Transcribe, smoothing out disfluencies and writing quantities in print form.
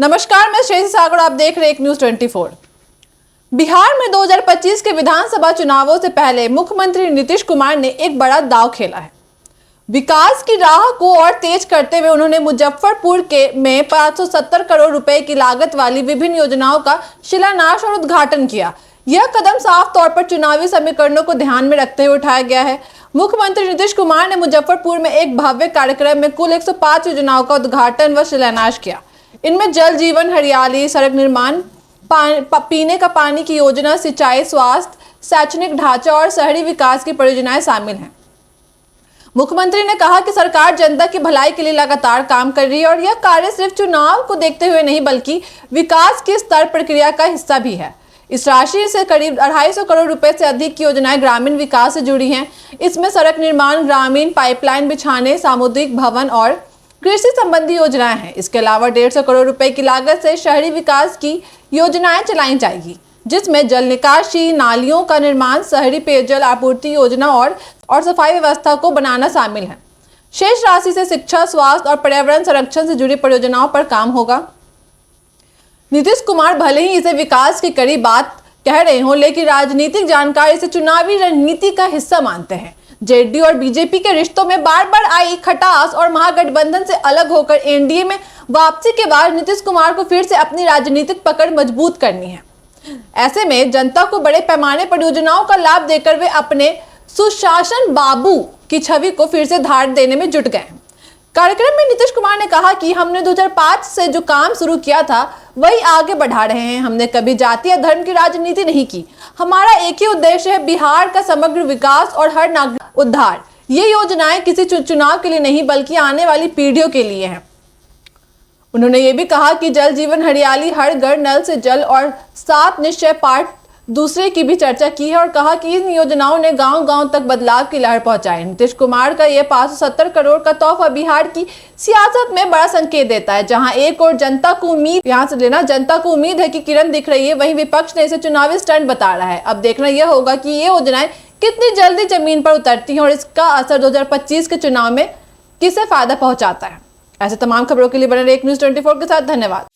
नमस्कार, मैं श्रेयसी सागर, आप देख रहे हैं एक न्यूज 24। बिहार में 2025 के विधानसभा चुनावों से पहले मुख्यमंत्री नीतीश कुमार ने एक बड़ा दांव खेला है। विकास की राह को और तेज करते हुए उन्होंने मुजफ्फरपुर में 570 करोड़ रुपए की लागत वाली विभिन्न योजनाओं का शिलान्यास और उद्घाटन किया। यह कदम साफ तौर पर चुनावी समीकरणों को ध्यान में रखते हुए उठाया गया है। मुख्यमंत्री नीतीश कुमार ने मुजफ्फरपुर में एक भव्य कार्यक्रम में कुल 105 योजनाओं का उद्घाटन व शिलान्यास किया। इनमें जल जीवन हरियाली, सड़क निर्माण, पीने का पानी की योजना, सिंचाई, स्वास्थ्य, शैक्षणिक ढांचा और शहरी विकास की परियोजनाएं शामिल हैं। मुख्यमंत्री ने कहा कि सरकार जनता की भलाई के लिए लगातार काम कर रही है और यह कार्य सिर्फ चुनाव को देखते हुए नहीं बल्कि विकास की स्तर प्रक्रिया का हिस्सा भी है। इस राशि से करीब 250 करोड़ रुपए से अधिक की योजनाएं ग्रामीण विकास से जुड़ी हैं। इसमें सड़क निर्माण, ग्रामीण पाइपलाइन बिछाने, सामुदायिक भवन और कृषि संबंधी योजनाएं हैं। इसके अलावा 150 करोड़ रुपए की लागत से शहरी विकास की योजनाएं चलाई जाएगी, जिसमें जल निकासी, नालियों का निर्माण, शहरी पेयजल आपूर्ति योजना और सफाई व्यवस्था को बनाना शामिल है। शेष राशि से शिक्षा, स्वास्थ्य और पर्यावरण संरक्षण से जुड़ी परियोजनाओं पर काम होगा। नीतीश कुमार भले ही इसे विकास की कड़ी बात कह रहे हों, लेकिन राजनीतिक जानकार इसे चुनावी रणनीति का हिस्सा मानते हैं। जेडीयू और बीजेपी के रिश्तों में बार बार आई खटास और महागठबंधन से अलग होकर एनडीए में वापसी के बाद नीतीश कुमार को फिर से अपनी राजनीतिक पकड़ मजबूत करनी है। ऐसे में जनता को बड़े पैमाने पर योजनाओं का लाभ देकर वे अपने सुशासन बाबू की छवि को फिर से धार देने में जुट गए। कार्यक्रम में नीतीश कुमार ने कहा कि हमने 2005 से जो काम शुरू किया था वही आगे बढ़ा रहे हैं। हमने कभी जाति या धर्म की राजनीति नहीं की। हमारा एक ही उद्देश्य है, बिहार का समग्र विकास और हर नागरिक उद्धार। ये योजनाएं किसी चुनाव के लिए नहीं बल्कि आने वाली पीढ़ियों के लिए हैं। उन्होंने ये भी कहा कि जल जीवन हरियाली, हर घर नल से जल और 7 निश्चय पार्ट दूसरे की भी चर्चा की है और कहा कि इन योजनाओं ने गांव-गांव तक बदलाव की लहर पहुंचाई। नीतीश कुमार का यह 570 करोड़ का तोहफा बिहार की सियासत में बड़ा संकेत देता है। जहां एक और जनता को उम्मीद है कि किरण दिख रही है, वहीं विपक्ष ने इसे चुनावी स्टंट बता रहा है। अब देखना यह होगा कि ये योजनाएं कितनी जल्दी जमीन पर उतरती हैं और इसका असर 2025 के चुनाव में किसे फायदा पहुंचाता है। ऐसे तमाम खबरों के लिए बने रहिए एक न्यूज 24 के साथ। धन्यवाद।